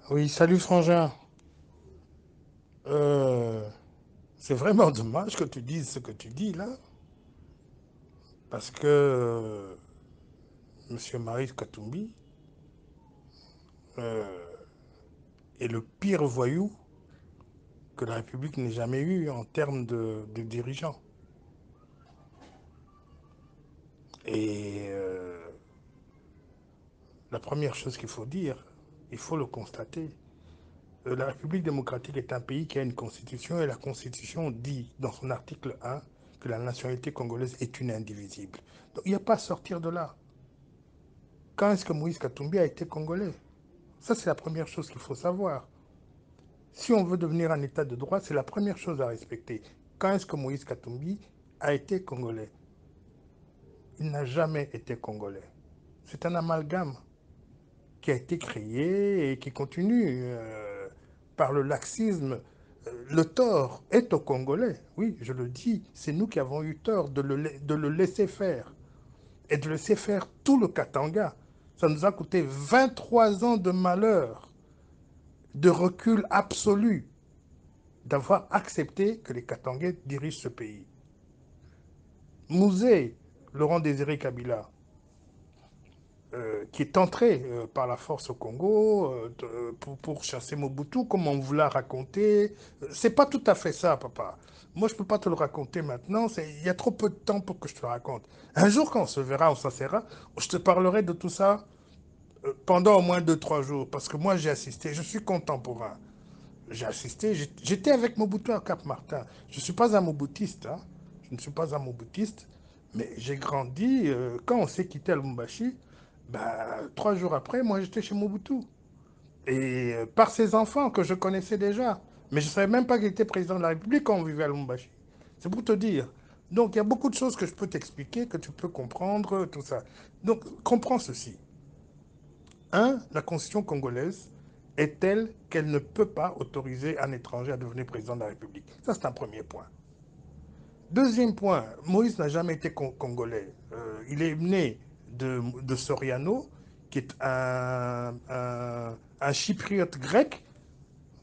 Oui, salut Frangin. Euh, c'est vraiment dommage que tu dises ce que tu dis là, parce que Monsieur Maïs Katumbi euh, est le pire voyou que la République n'ait jamais eu en termes de dirigeants. Et la première chose qu'il faut dire, il faut le constater, la République démocratique est un pays qui a une constitution et la constitution dit dans son article 1 que la nationalité congolaise est une indivisible. Donc il n'y a pas à sortir de là. Quand est-ce que Moïse Katumbi a été congolais? Ça, c'est la première chose qu'il faut savoir. Si on veut devenir un État de droit, c'est la première chose à respecter. Quand est-ce que Moïse Katumbi a été congolais? Il n'a jamais été congolais. C'est un amalgame qui a été créé et qui continue par le laxisme. Le tort est aux Congolais. Oui, je le dis, c'est nous qui avons eu tort de le laisser faire et de laisser faire tout le Katanga. Ça nous a coûté 23 ans de malheur, de recul absolu, d'avoir accepté que les Katangais dirigent ce pays. Mouzé, Laurent Désiré Kabila, qui est entré par la force au Congo pour chasser Mobutu, comme on vous l'a raconté. C'est pas tout à fait ça, papa. Moi, je peux pas te le raconter maintenant. Il y a trop peu de temps pour que je te le raconte. Un jour, quand on se verra, on s'assera, je te parlerai de tout ça pendant au moins 2, 3 jours. Parce que moi, j'ai assisté. Je suis contemporain. J'ai assisté, j'étais avec Mobutu à Cap-Martin. Je ne suis pas un Mobutiste, hein. Je ne suis pas un Mobutiste, mais j'ai grandi, quand on s'est quitté à Lubumbashi, bah, 3 jours après, moi j'étais chez Mobutu. Et par ses enfants que je connaissais déjà. Mais je ne savais même pas qu'il était président de la République quand on vivait à Lubumbashi. C'est pour te dire. Donc il y a beaucoup de choses que je peux t'expliquer, que tu peux comprendre, tout ça. Donc comprends ceci. Un, la constitution congolaise est telle qu'elle ne peut pas autoriser un étranger à devenir président de la République. Ça, c'est un premier point. Deuxième point, Moïse n'a jamais été congolais. Il est né de Soriano, qui est un chypriote grec,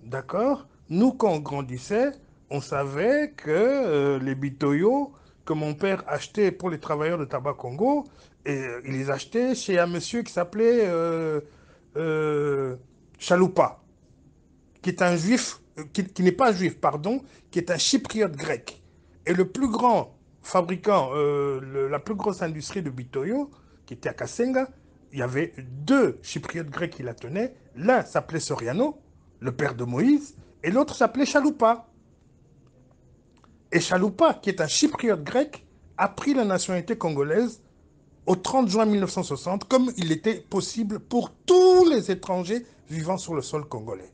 d'accord. Nous, quand on grandissait, on savait que les bitoyos que mon père achetait pour les travailleurs de tabac Congo, il les achetait chez un monsieur qui s'appelait euh, Chaloupa, qui est un juif, qui n'est pas juif, pardon, qui est un chypriote grec. Et le plus grand fabricant, la plus grosse industrie de bitoyo, qui était à Kasenga, il y avait deux chypriotes grecs qui la tenaient. L'un s'appelait Soriano, le père de Moïse, et l'autre s'appelait Chaloupa. Et Chaloupa, qui est un chypriote grec, a pris la nationalité congolaise au 30 juin 1960, comme il était possible pour tous les étrangers vivant sur le sol congolais.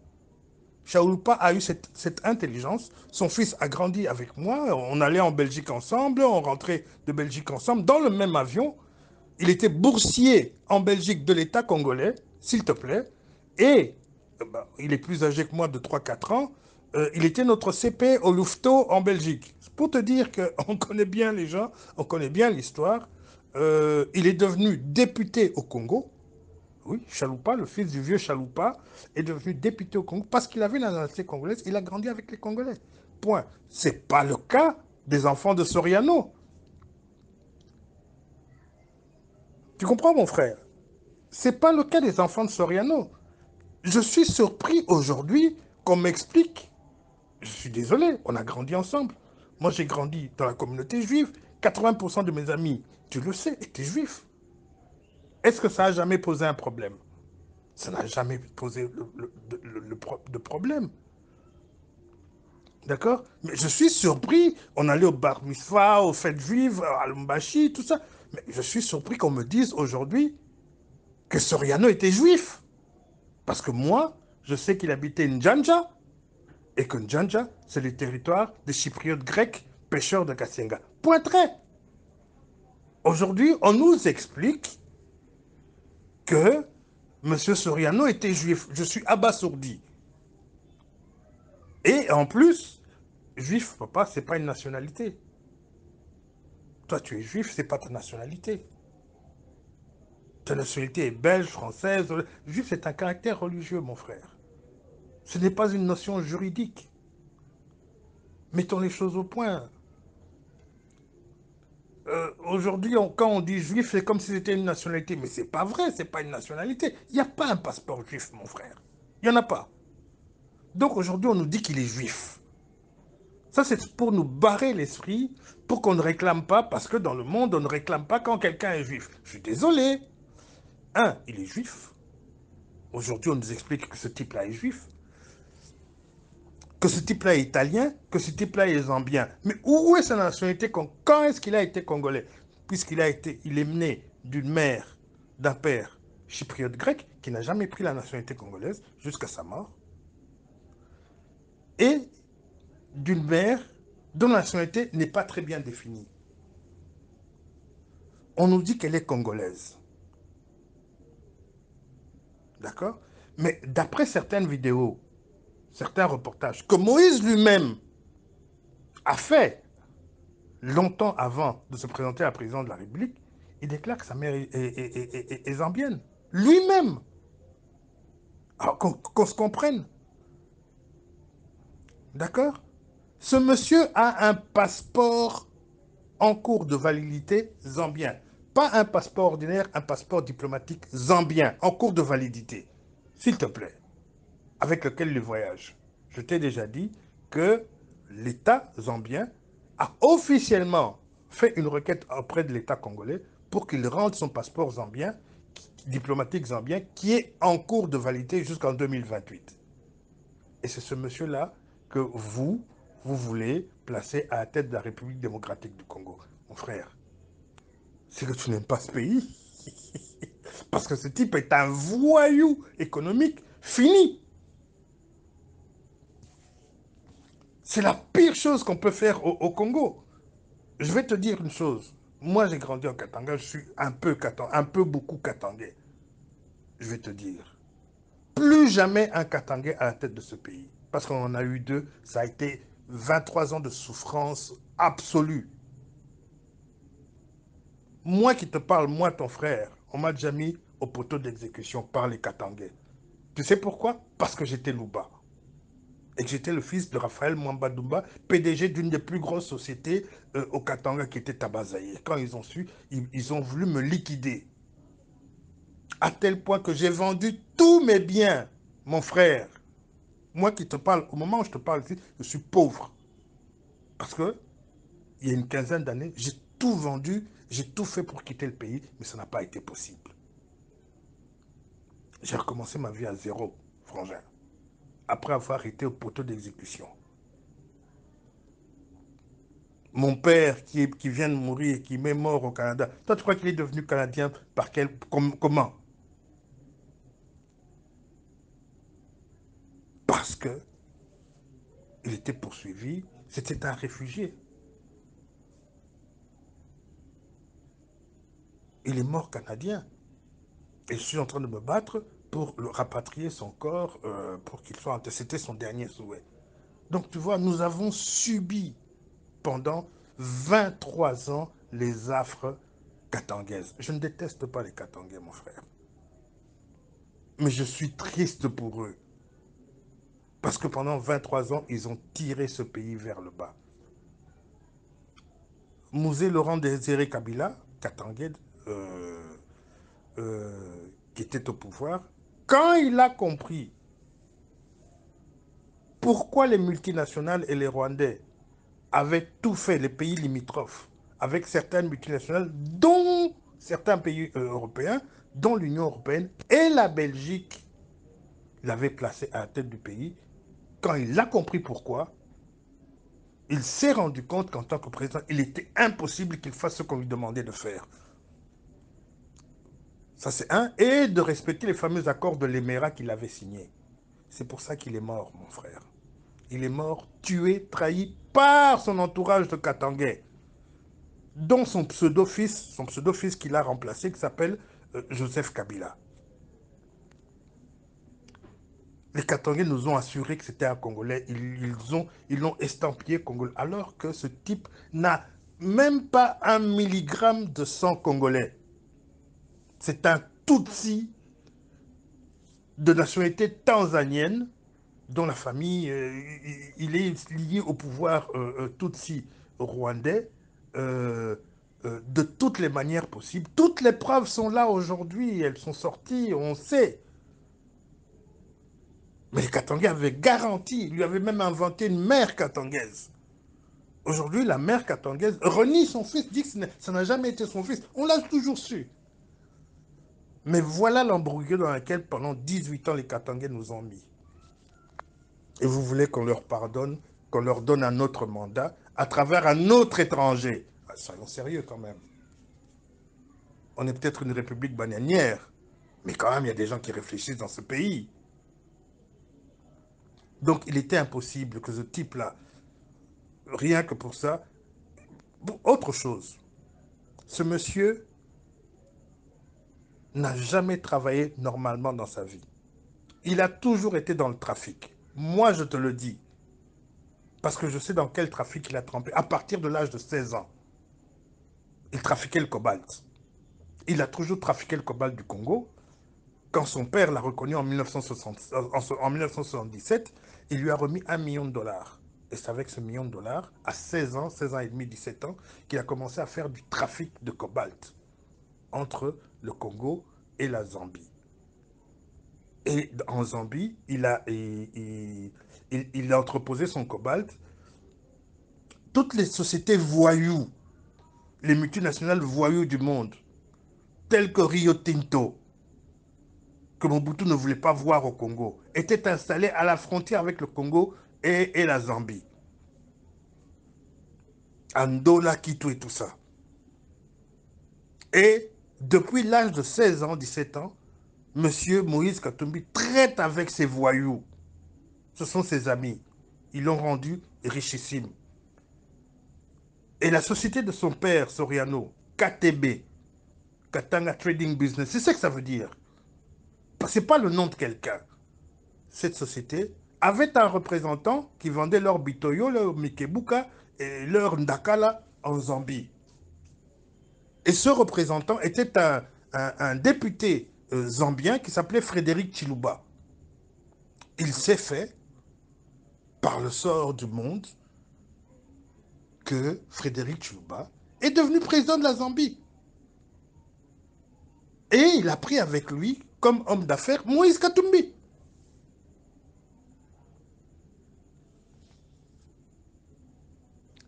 Chaouloupa a eu cette intelligence. Son fils a grandi avec moi. On allait en Belgique ensemble. On rentrait de Belgique ensemble dans le même avion. Il était boursier en Belgique de l'État congolais, s'il te plaît. Et bah, il est plus âgé que moi de 3, 4 ans. Il était notre CP au Louveteau en Belgique. C'est pour te dire qu'on connaît bien les gens, on connaît bien l'histoire. Il est devenu député au Congo. Oui, Chaloupa, le fils du vieux Chaloupa, est devenu député au Congo parce qu'il avait la nationalité congolaise. Il a grandi avec les Congolais. Point. C'est pas le cas des enfants de Soriano. Tu comprends, mon frère? C'est pas le cas des enfants de Soriano. Je suis surpris aujourd'hui qu'on m'explique. Je suis désolé, on a grandi ensemble. Moi, j'ai grandi dans la communauté juive. 80% de mes amis, tu le sais, étaient juifs. Est-ce que ça a jamais posé un problème? Ça n'a jamais posé de problème. D'accord? Mais je suis surpris. On allait au bar mitzvah, aux fêtes juives, à Lumbashi, tout ça. Mais je suis surpris qu'on me dise aujourd'hui que Soriano était juif. Parce que moi, je sais qu'il habitait Njanja et que Njanja, c'est le territoire des Chypriotes grecs pêcheurs de Kassenga. Point très. Aujourd'hui, on nous explique que M. Soriano était juif. Je suis abasourdi. Et en plus, juif, papa, c'est pas une nationalité. Toi, tu es juif, c'est pas ta nationalité. Ta nationalité est belge, française. Juif, c'est un caractère religieux, mon frère. Ce n'est pas une notion juridique. Mettons les choses au point. Aujourd'hui, quand on dit juif, c'est comme si c'était une nationalité. Mais c'est pas vrai, c'est pas une nationalité. Il n'y a pas un passeport juif, mon frère. Il n'y en a pas. Donc aujourd'hui, on nous dit qu'il est juif. Ça, c'est pour nous barrer l'esprit, pour qu'on ne réclame pas, parce que dans le monde, on ne réclame pas quand quelqu'un est juif. Je suis désolé. Un, il est juif. Aujourd'hui, on nous explique que ce type-là est juif, que ce type-là est italien, que ce type-là est zambien. Mais où est sa nationalité? Quand est-ce qu'il a été congolais? Il est né d'une mère, d'un père chypriote grec, qui n'a jamais pris la nationalité congolaise jusqu'à sa mort, et d'une mère dont la nationalité n'est pas très bien définie. On nous dit qu'elle est congolaise. D'accord? Mais d'après certaines vidéos, certains reportages que Moïse lui-même a fait longtemps avant de se présenter à la présidence de la République, il déclare que sa mère est zambienne. Lui-même. Alors qu'on se comprenne. D'accord? Ce monsieur a un passeport en cours de validité zambien. Pas un passeport ordinaire, un passeport diplomatique zambien en cours de validité. S'il te plaît. Avec lequel il voyage. Je t'ai déjà dit que l'État zambien a officiellement fait une requête auprès de l'État congolais pour qu'il rende son passeport zambien, diplomatique zambien, qui est en cours de validité jusqu'en 2028. Et c'est ce monsieur-là que vous voulez placer à la tête de la République démocratique du Congo. Mon frère, c'est que tu n'aimes pas ce pays. Parce que ce type est un voyou économique fini. C'est la pire chose qu'on peut faire au Congo. Je vais te dire une chose. Moi, j'ai grandi en Katanga, je suis un peu beaucoup katangais. Je vais te dire. Plus jamais un katangais à la tête de ce pays. Parce qu'on en a eu deux. Ça a été 23 ans de souffrance absolue. Moi qui te parle, moi ton frère, on m'a déjà mis au poteau d'exécution par les katangais. Tu sais pourquoi? Parce que j'étais Louba. Et que j'étais le fils de Raphaël Mwamba PDG d'une des plus grosses sociétés au Katanga qui était Tabazaye. Quand ils ont su, ils ont voulu me liquider. À tel point que j'ai vendu tous mes biens, mon frère. Moi qui te parle, au moment où je te parle ici, je suis pauvre. Parce que, il y a une quinzaine d'années, j'ai tout vendu, j'ai tout fait pour quitter le pays, mais ça n'a pas été possible. J'ai recommencé ma vie à zéro, frangin, après avoir été au poteau d'exécution. Mon père qui vient de mourir et qui m'est mort au Canada, toi tu crois qu'il est devenu Canadien par comment? Parce que il était poursuivi, c'était un réfugié. Il est mort canadien. Et je suis en train de me battre pour le rapatrier son corps, pour qu'il soit... C'était son dernier souhait. Donc tu vois, nous avons subi pendant 23 ans les affres katangaises. Je ne déteste pas les Katangais, mon frère. Mais je suis triste pour eux. Parce que pendant 23 ans, ils ont tiré ce pays vers le bas. Mouzé Laurent Désiré Kabila, Katangais, euh, qui était au pouvoir, quand il a compris pourquoi les multinationales et les Rwandais avaient tout fait, les pays limitrophes, avec certaines multinationales, dont certains pays européens, dont l'Union européenne et la Belgique l'avaient placé à la tête du pays, quand il a compris pourquoi, il s'est rendu compte qu'en tant que président, il était impossible qu'il fasse ce qu'on lui demandait de faire. Ça, c'est un. Et de respecter les fameux accords de l'Émirat qu'il avait signés. C'est pour ça qu'il est mort, mon frère. Il est mort, tué, trahi par son entourage de Katangais, dont son pseudo-fils qu'il a remplacé, qui s'appelle Joseph Kabila. Les Katangais nous ont assuré que c'était un Congolais. Ils l'ont estampillé Congolais, alors que ce type n'a même pas 1 milligramme de sang congolais. C'est un Tutsi de nationalité tanzanienne dont la famille, il est lié au pouvoir Tutsi rwandais, euh, de toutes les manières possibles. Toutes les preuves sont là aujourd'hui, elles sont sorties, on sait. Mais les Katangais avaient garanti, il lui avait même inventé une mère katangaise. Aujourd'hui, la mère katangaise renie son fils, dit que ça n'a jamais été son fils. On l'a toujours su. Mais voilà l'embrouille dans laquelle pendant 18 ans les Katangais nous ont mis. Et vous voulez qu'on leur pardonne, qu'on leur donne un autre mandat à travers un autre étranger. Ah, soyons sérieux quand même. On est peut-être une république bananière, mais quand même, il y a des gens qui réfléchissent dans ce pays. Donc, il était impossible que ce type-là, rien que pour ça, autre chose, ce monsieur n'a jamais travaillé normalement dans sa vie. Il a toujours été dans le trafic. Moi, je te le dis, parce que je sais dans quel trafic il a trempé. À partir de l'âge de 16 ans, il trafiquait le cobalt. Il a toujours trafiqué le cobalt du Congo. Quand son père l'a reconnu en 1960 en 1977, il lui a remis 1 million de dollars. Et c'est avec ce million de dollars, à 16 ans, 16 ans et demi, 17 ans, qu'il a commencé à faire du trafic de cobalt entre le Congo et la Zambie. Et en Zambie, il a entreposé son cobalt. Toutes les sociétés voyous, les multinationales voyous du monde, telles que Rio Tinto, que Mobutu ne voulait pas voir au Congo, étaient installées à la frontière avec le Congo et la Zambie. Andola, Quito et tout ça. Et depuis l'âge de 16 ans, 17 ans, M. Moïse Katumbi traite avec ses voyous. Ce sont ses amis. Ils l'ont rendu richissime. Et la société de son père, Soriano, KTB, Katanga Trading Business, c'est ça que ça veut dire. Ce n'est pas le nom de quelqu'un. Cette société avait un représentant qui vendait leur bitoyo, leur mikebuka et leur ndakala en Zambie. Et ce représentant était un député zambien qui s'appelait Frédéric Chiluba. Il s'est fait, par le sort du monde, que Frédéric Chiluba est devenu président de la Zambie. Et il a pris avec lui, comme homme d'affaires, Moïse Katumbi.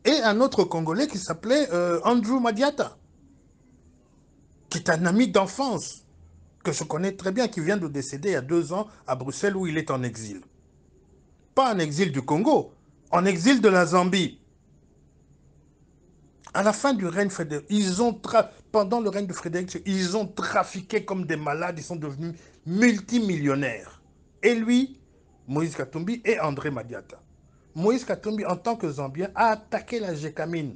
Et un autre Congolais qui s'appelait Andrew Madiata, qui est un ami d'enfance, que je connais très bien, qui vient de décéder il y a 2 ans à Bruxelles où il est en exil. Pas en exil du Congo, en exil de la Zambie. À la fin du règne Frédéric, pendant le règne de Frédéric, ils ont trafiqué comme des malades, ils sont devenus multimillionnaires. Et lui, Moïse Katumbi et André Madiata. Moïse Katumbi, en tant que Zambien, a attaqué la Gécamine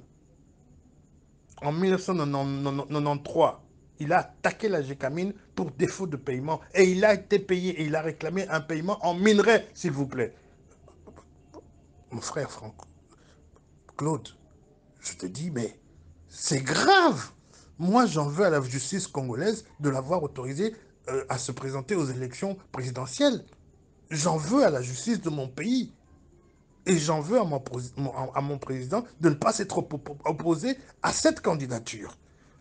en 1993. Il a attaqué la Gécamine pour défaut de paiement et il a été payé et il a réclamé un paiement en minerai, s'il vous plaît. Mon frère Franck, Claude, je te dis, mais c'est grave. Moi, j'en veux à la justice congolaise de l'avoir autorisé à se présenter aux élections présidentielles. J'en veux à la justice de mon pays. Et j'en veux à mon président de ne pas s'être opposé à cette candidature.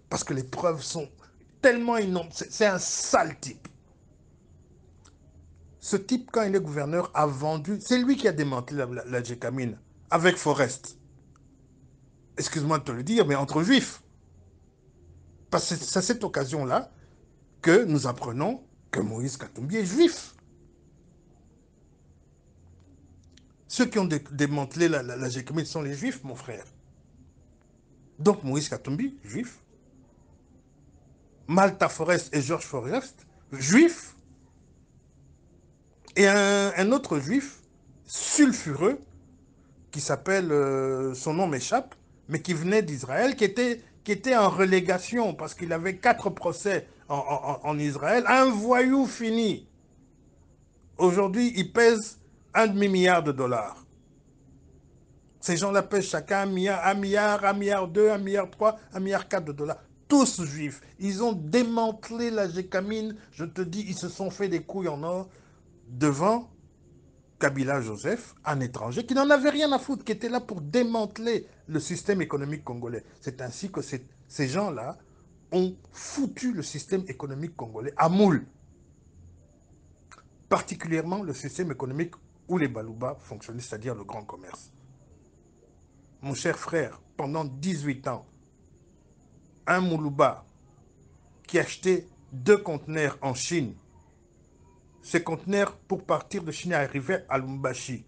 Parce que les preuves sont tellement énormes. C'est un sale type. Ce type, quand il est gouverneur, a vendu... C'est lui qui a démantelé la Gécamine avec Forest. Excuse-moi de te le dire, mais entre juifs. Parce que c'est à cette occasion-là que nous apprenons que Moïse Katumbi est juif. Ceux qui ont démantelé la Gécamine sont les juifs, mon frère. Donc Moïse Katumbi, juif. Malta Forest et George Forest, juifs. Et un autre juif, sulfureux, qui s'appelle, son nom m'échappe, mais qui venait d'Israël, qui était en relégation parce qu'il avait 4 procès en Israël, un voyou fini. Aujourd'hui, il pèse 1 demi-milliard de dollars. Ces gens-là pèsent chacun 1 milliard, 1 milliard, 1 milliard 2, 1 milliard 3, 1 milliard 4 de dollars. Tous juifs. Ils ont démantelé la Gécamine. Je te dis, ils se sont fait des couilles en or devant Kabila Joseph, un étranger qui n'en avait rien à foutre, qui était là pour démanteler le système économique congolais. C'est ainsi que ces gens-là ont foutu le système économique congolais à moule, particulièrement le système économique où les Balouba fonctionnaient, c'est-à-dire le grand commerce. Mon cher frère, pendant 18 ans, un Moulouba qui achetait 2 conteneurs en Chine, ces conteneurs pour partir de Chine et arriver à Lumbashi,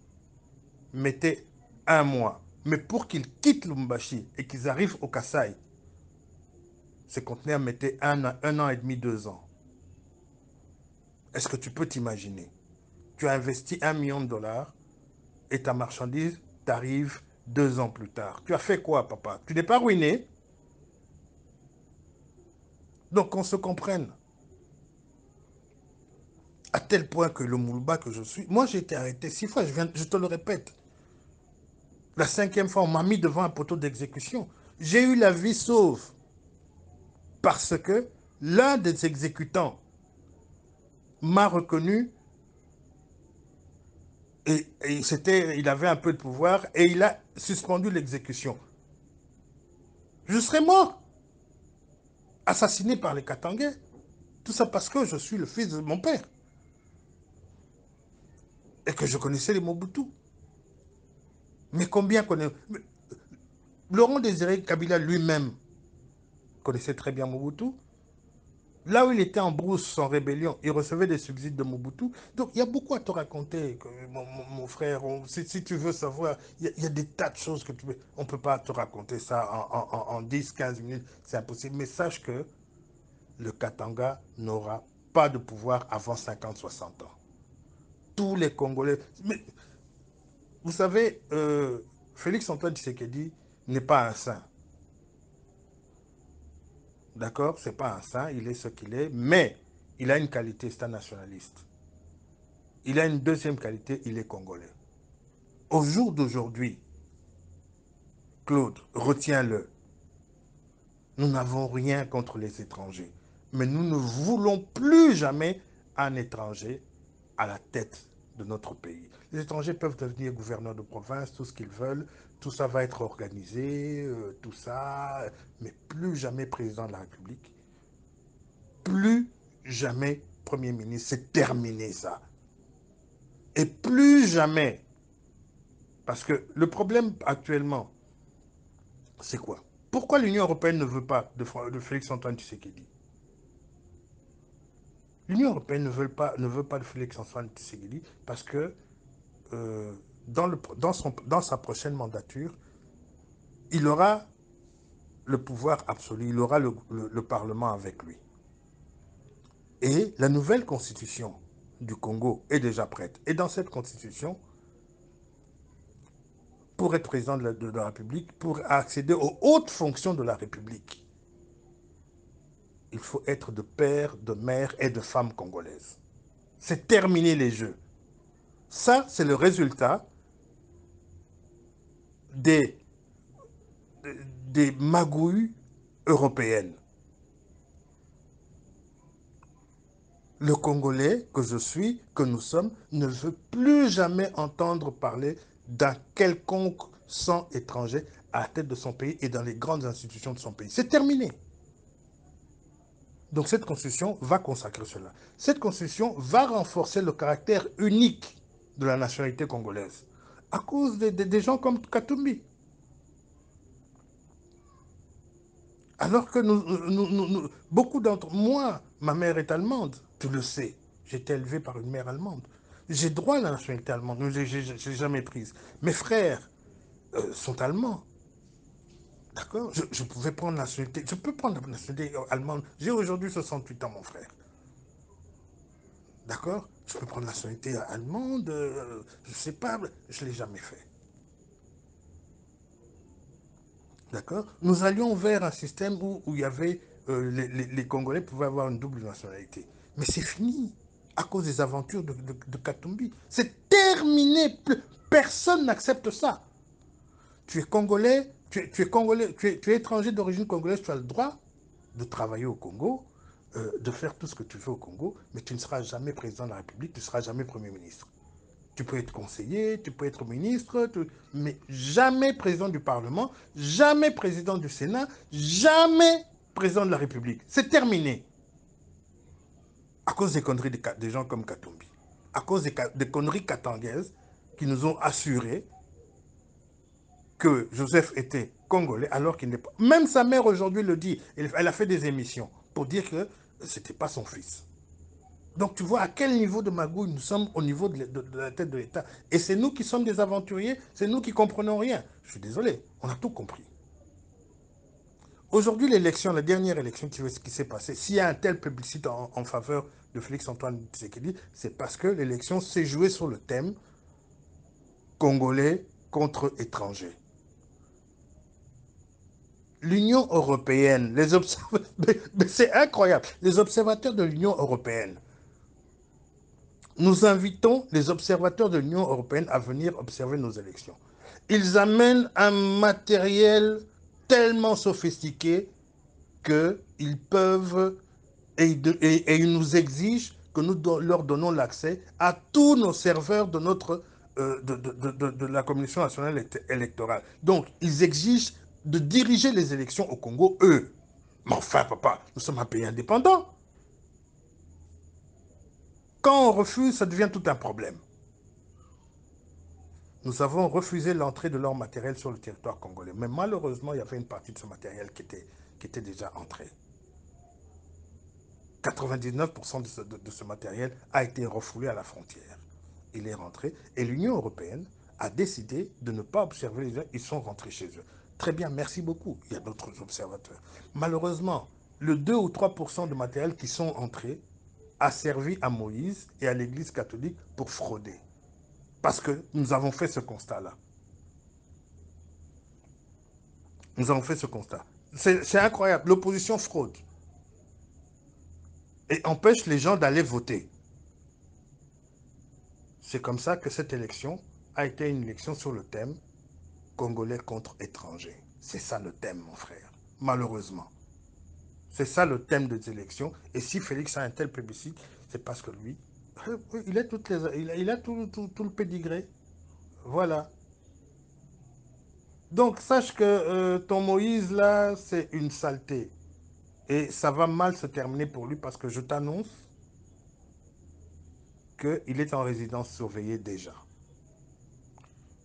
mettaient 1 mois. Mais pour qu'ils quittent Lumbashi et qu'ils arrivent au Kasaï, ces conteneurs mettaient 1 an et demi, 2 ans. Est-ce que tu peux t'imaginer? Tu as investi 1 million de dollars et ta marchandise t'arrive 2 ans plus tard. Tu as fait quoi, papa? Tu n'es pas ruiné? Donc, qu'on se comprenne. À tel point que le Moulouba que je suis, moi j'ai été arrêté 6 fois, je te le répète. La 5e fois, on m'a mis devant un poteau d'exécution. J'ai eu la vie sauve parce que l'un des exécutants m'a reconnu il avait un peu de pouvoir et il a suspendu l'exécution. Je serais mort, assassiné par les Katangais. Tout ça parce que je suis le fils de mon père et que je connaissais les Mobutu. Mais combien connaît... Laurent Désiré Kabila lui-même connaissait très bien Mobutu. Là où il était en brousse, en rébellion, il recevait des subsides de Mobutu. Donc, il y a beaucoup à te raconter, mon frère. Si tu veux savoir, il y a des tas de choses que tu peux... On ne peut pas te raconter ça en 10, 15 minutes. C'est impossible. Mais sache que le Katanga n'aura pas de pouvoir avant 50, 60 ans. Tous les Congolais... Mais, vous savez, Félix Antoine Tshisekedi n'est pas un saint. D'accord? C'est pas un saint, il est ce qu'il est. Mais il a une qualité, c'est un nationaliste. Il a une deuxième qualité, il est congolais. Au jour d'aujourd'hui, Claude, retiens-le, nous n'avons rien contre les étrangers, mais nous ne voulons plus jamais un étranger à la tête de notre pays. Les étrangers peuvent devenir gouverneurs de province, tout ce qu'ils veulent, tout ça va être organisé, tout ça, mais plus jamais président de la République, plus jamais Premier ministre, c'est terminé ça. Et plus jamais. Parce que le problème actuellement, c'est quoi? Pourquoi l'Union européenne ne veut pas de Félix-Antoine Tshisekedi? L'Union européenne ne veut pas de Félix-Antoine Tshisekedi parce que dans sa prochaine mandature, il aura le pouvoir absolu, il aura le Parlement avec lui. Et la nouvelle constitution du Congo est déjà prête. Et dans cette constitution, pour être président de la République, pour accéder aux hautes fonctions de la République, il faut être de père, de mère et de femme congolaise. C'est terminer les jeux. Ça, c'est le résultat des, des magouilles européennes. Le Congolais que je suis, que nous sommes, ne veut plus jamais entendre parler d'un quelconque sang étranger à la tête de son pays et dans les grandes institutions de son pays. C'est terminé. Donc cette constitution va consacrer cela. Cette constitution va renforcer le caractère unique de la nationalité congolaise à cause des gens comme Katumbi. Alors que beaucoup d'entre moi, ma mère est allemande, tu le sais. J'ai été élevé par une mère allemande. J'ai droit à la nationalité allemande, mais je ne l'ai jamais prise. Mes frères sont allemands. D'accord, je pouvais prendre la nationalité. Je peux prendre la nationalité allemande. J'ai aujourd'hui 68 ans, mon frère. D'accord, je peux prendre la nationalité allemande. Je ne sais pas, je ne l'ai jamais fait. D'accord, nous allions vers un système où il y avait les Congolais pouvaient avoir une double nationalité. Mais c'est fini à cause des aventures de Katumbi. C'est terminé. Personne n'accepte ça. Tu es Congolais, Congolais, tu es étranger d'origine congolaise, tu as le droit de travailler au Congo, de faire tout ce que tu veux au Congo, mais tu ne seras jamais président de la République, tu ne seras jamais Premier ministre. Tu peux être conseiller, tu peux être ministre, mais jamais président du Parlement, jamais président du Sénat, jamais président de la République. C'est terminé. À cause des conneries des gens comme Katumbi. À cause des conneries katangaises qui nous ont assuré que Joseph était congolais alors qu'il n'est pas. Même sa mère aujourd'hui le dit. Elle a fait des émissions pour dire que ce n'était pas son fils. Donc tu vois à quel niveau de magouille nous sommes au niveau de la tête de l'État. Et c'est nous qui sommes des aventuriers, c'est nous qui comprenons rien. Je suis désolé, on a tout compris. Aujourd'hui, l'élection, la dernière élection qui s'est passée, s'il y a un tel plébiscite en faveur de Félix-Antoine Tshisekedi, c'est parce que l'élection s'est jouée sur le thème congolais contre étrangers. L'Union européenne, mais c'est incroyable, les observateurs de l'Union européenne, nous invitons les observateurs de l'Union européenne à venir observer nos élections. Ils amènent un matériel tellement sophistiqué qu'ils peuvent et ils nous exigent que nous leur donnons l'accès à tous nos serveurs de notre de la Commission nationale électorale. Donc, ils exigent de diriger les élections au Congo, eux. Mais enfin, papa, nous sommes un pays indépendant. Quand on refuse, ça devient tout un problème. Nous avons refusé l'entrée de leur matériel sur le territoire congolais. Mais malheureusement, il y avait une partie de ce matériel qui était déjà entrée. 99% de ce matériel a été refoulé à la frontière. Il est rentré et l'Union européenne a décidé de ne pas observer les gens. Ils sont rentrés chez eux. Très bien, merci beaucoup. Il y a d'autres observateurs. Malheureusement, le 2 ou 3% de matériel qui sont entrés a servi à Moïse et à l'Église catholique pour frauder. Parce que nous avons fait ce constat-là. Nous avons fait ce constat. C'est incroyable. L'opposition fraude et empêche les gens d'aller voter. C'est comme ça que cette élection a été une élection sur le thème Congolais contre étrangers. C'est ça le thème, mon frère. Malheureusement. C'est ça le thème des élections. Et si Félix a un tel plébiscite, c'est parce que lui, il a, il a tout le pédigré. Voilà. Donc, sache que ton Moïse, là, c'est une saleté. Et ça va mal se terminer pour lui parce que je t'annonce qu'il est en résidence surveillée déjà.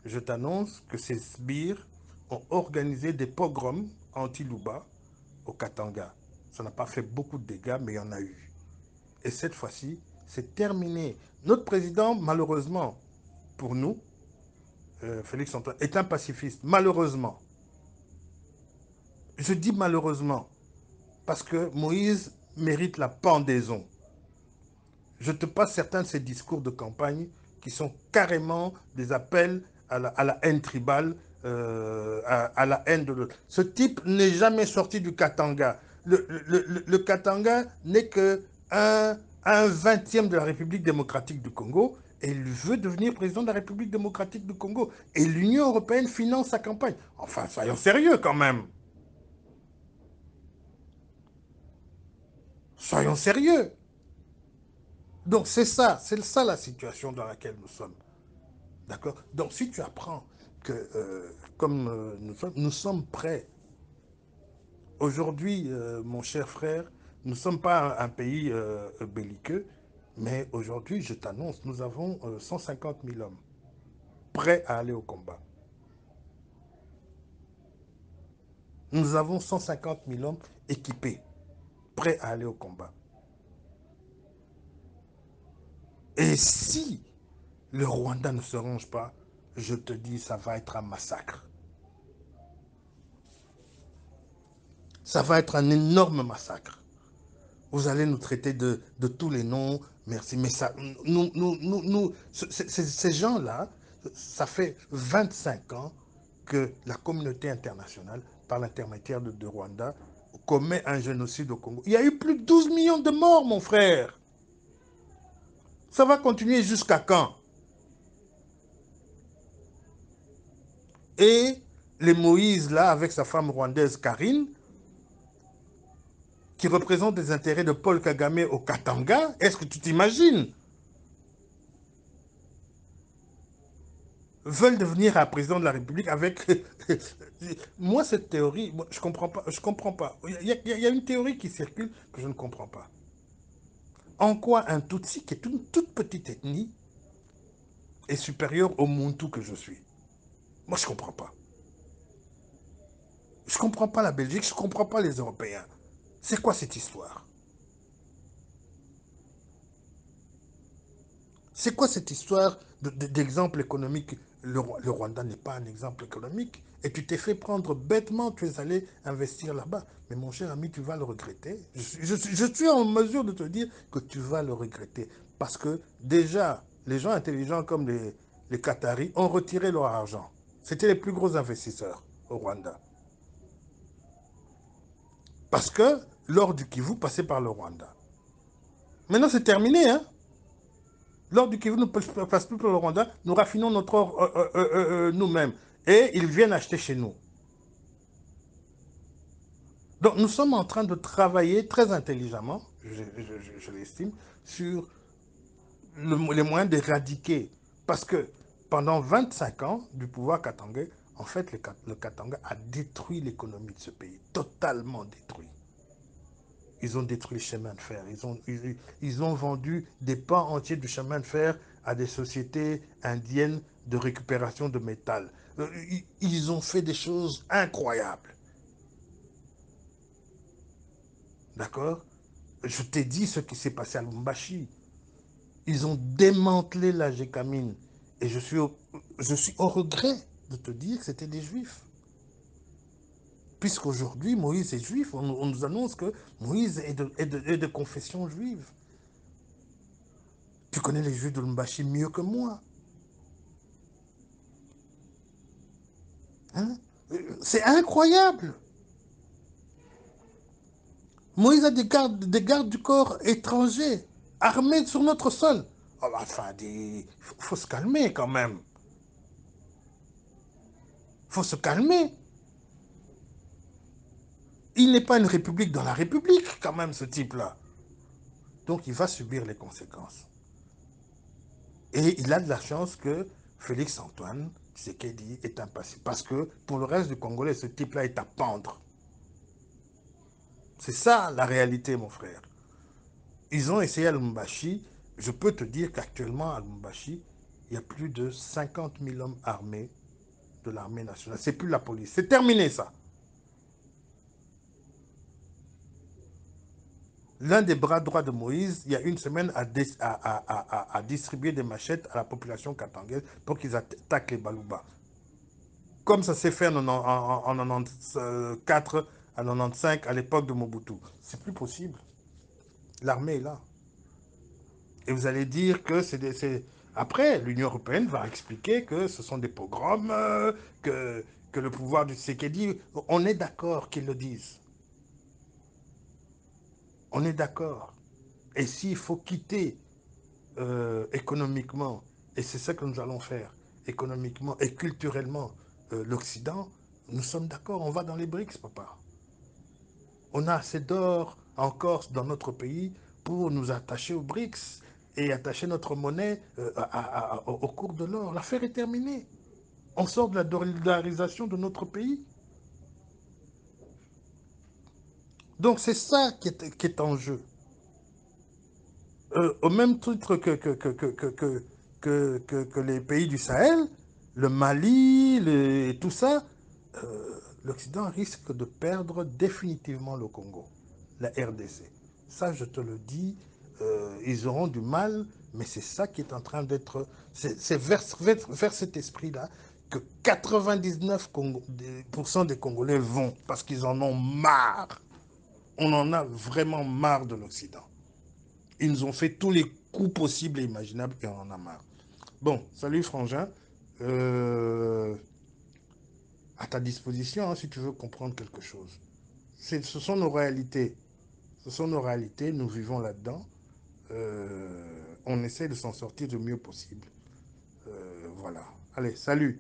Je t'annonce que ces sbires ont organisé des pogroms anti-Louba au Katanga. Ça n'a pas fait beaucoup de dégâts, mais il y en a eu. Et cette fois-ci, c'est terminé. Notre président, malheureusement, pour nous, Félix Antoine, est un pacifiste. Malheureusement. Je dis malheureusement, parce que Moïse mérite la pendaison. Je te passe certains de ses discours de campagne qui sont carrément des appels à la haine tribale, à la haine de l'autre. Ce type n'est jamais sorti du Katanga. Le Katanga n'est que un vingtième de la République démocratique du Congo et il veut devenir président de la République démocratique du Congo. Et l'Union européenne finance sa campagne. Enfin, soyons sérieux quand même. Soyons sérieux. Donc c'est ça la situation dans laquelle nous sommes. D'accord. Donc, si tu apprends que, comme nous sommes prêts, aujourd'hui, mon cher frère, nous ne sommes pas un pays belliqueux, mais aujourd'hui, je t'annonce, nous avons 150 000 hommes prêts à aller au combat. Nous avons 150 000 hommes équipés, prêts à aller au combat. Et si le Rwanda ne se range pas, je te dis, ça va être un massacre. Ça va être un énorme massacre. Vous allez nous traiter de tous les noms, merci. Mais ça, ces gens-là, ça fait 25 ans que la communauté internationale, par l'intermédiaire de Rwanda, commet un génocide au Congo. Il y a eu plus de 12 millions de morts, mon frère. Ça va continuer jusqu'à quand? Et les Moïse, là, avec sa femme rwandaise Karine, qui représente les intérêts de Paul Kagame au Katanga, est-ce que tu t'imagines? veulent devenir un président de la République avec... Moi, cette théorie, moi, je comprends pas. Je comprends pas. Il y a une théorie qui circule que je ne comprends pas. En quoi un Tutsi, qui est une toute petite ethnie, est supérieur au Muntu que je suis? Moi, je comprends pas. Je comprends pas la Belgique, je comprends pas les Européens. C'est quoi cette histoire? C'est quoi cette histoire d'exemple économique? Le Rwanda n'est pas un exemple économique. Et tu t'es fait prendre bêtement, tu es allé investir là-bas. Mais mon cher ami, tu vas le regretter. Je suis en mesure de te dire que tu vas le regretter. Parce que déjà, les gens intelligents comme les Qataris ont retiré leur argent. C'était les plus gros investisseurs au Rwanda. Parce que l'or du Kivu passait par le Rwanda. Maintenant, c'est terminé, hein? L'or du Kivu ne passe plus pour le Rwanda. Nous raffinons notre or nous-mêmes. Et ils viennent acheter chez nous. Donc nous sommes en train de travailler très intelligemment, je l'estime, sur les moyens d'éradiquer. Parce que pendant 25 ans du pouvoir katangais, en fait, le Katanga a détruit l'économie de ce pays, totalement détruit. Ils ont détruit les chemins de fer. Ils ont vendu des pans entiers du chemin de fer à des sociétés indiennes de récupération de métal. Ils ont fait des choses incroyables. D'accord? Je t'ai dit ce qui s'est passé à Lubumbashi. Ils ont démantelé la Gécamine. Et je suis au regret de te dire que c'était des juifs. Puisqu'aujourd'hui, Moïse est juif, on nous annonce que Moïse est de confession juive. Tu connais les juifs de Lubumbashi mieux que moi. Hein? C'est incroyable. Moïse a des gardes du corps étrangers, armés sur notre sol. Oh, enfin, il faut se calmer quand même. Il faut se calmer. Il n'est pas une république dans la république, quand même, ce type-là. Donc, il va subir les conséquences. Et il a de la chance que Félix Antoine Tshisekedi est impassible. Parce que pour le reste du Congolais, ce type-là est à pendre. C'est ça la réalité, mon frère. Ils ont essayé à Lubumbashi. Je peux te dire qu'actuellement, à Lubumbashi, il y a plus de 50 000 hommes armés de l'armée nationale. C'est plus la police. C'est terminé, ça. L'un des bras droits de Moïse, il y a une semaine, a distribué des machettes à la population katangaise pour qu'ils attaquent les Balouba. Comme ça s'est fait en 94 à 95 à l'époque de Mobutu. C'est plus possible. L'armée est là. Et vous allez dire que Après, l'Union européenne va expliquer que ce sont des pogroms, que le pouvoir du Tshisekedi... On est d'accord qu'ils le disent. On est d'accord. Et s'il faut quitter économiquement, et c'est ça que nous allons faire, économiquement et culturellement, l'Occident, nous sommes d'accord, on va dans les BRICS, papa. On a assez d'or encore dans notre pays pour nous attacher aux BRICS et attacher notre monnaie au cours de l'or. L'affaire est terminée. On sort de la dollarisation de notre pays. Donc c'est ça qui est en jeu. Au même titre que les pays du Sahel, le Mali, et tout ça, l'Occident risque de perdre définitivement le Congo, la RDC. Ça, je te le dis, ils auront du mal, mais c'est ça qui est en train d'être... C'est vers cet esprit-là que 99% des Congolais vont, parce qu'ils en ont marre. On en a vraiment marre de l'Occident. Ils nous ont fait tous les coups possibles et imaginables et on en a marre. Bon, salut Frangin. Euh, à ta disposition, hein, si tu veux comprendre quelque chose. Ce sont nos réalités. Ce sont nos réalités, nous vivons là-dedans. On essaie de s'en sortir du mieux possible. Voilà. Allez, salut.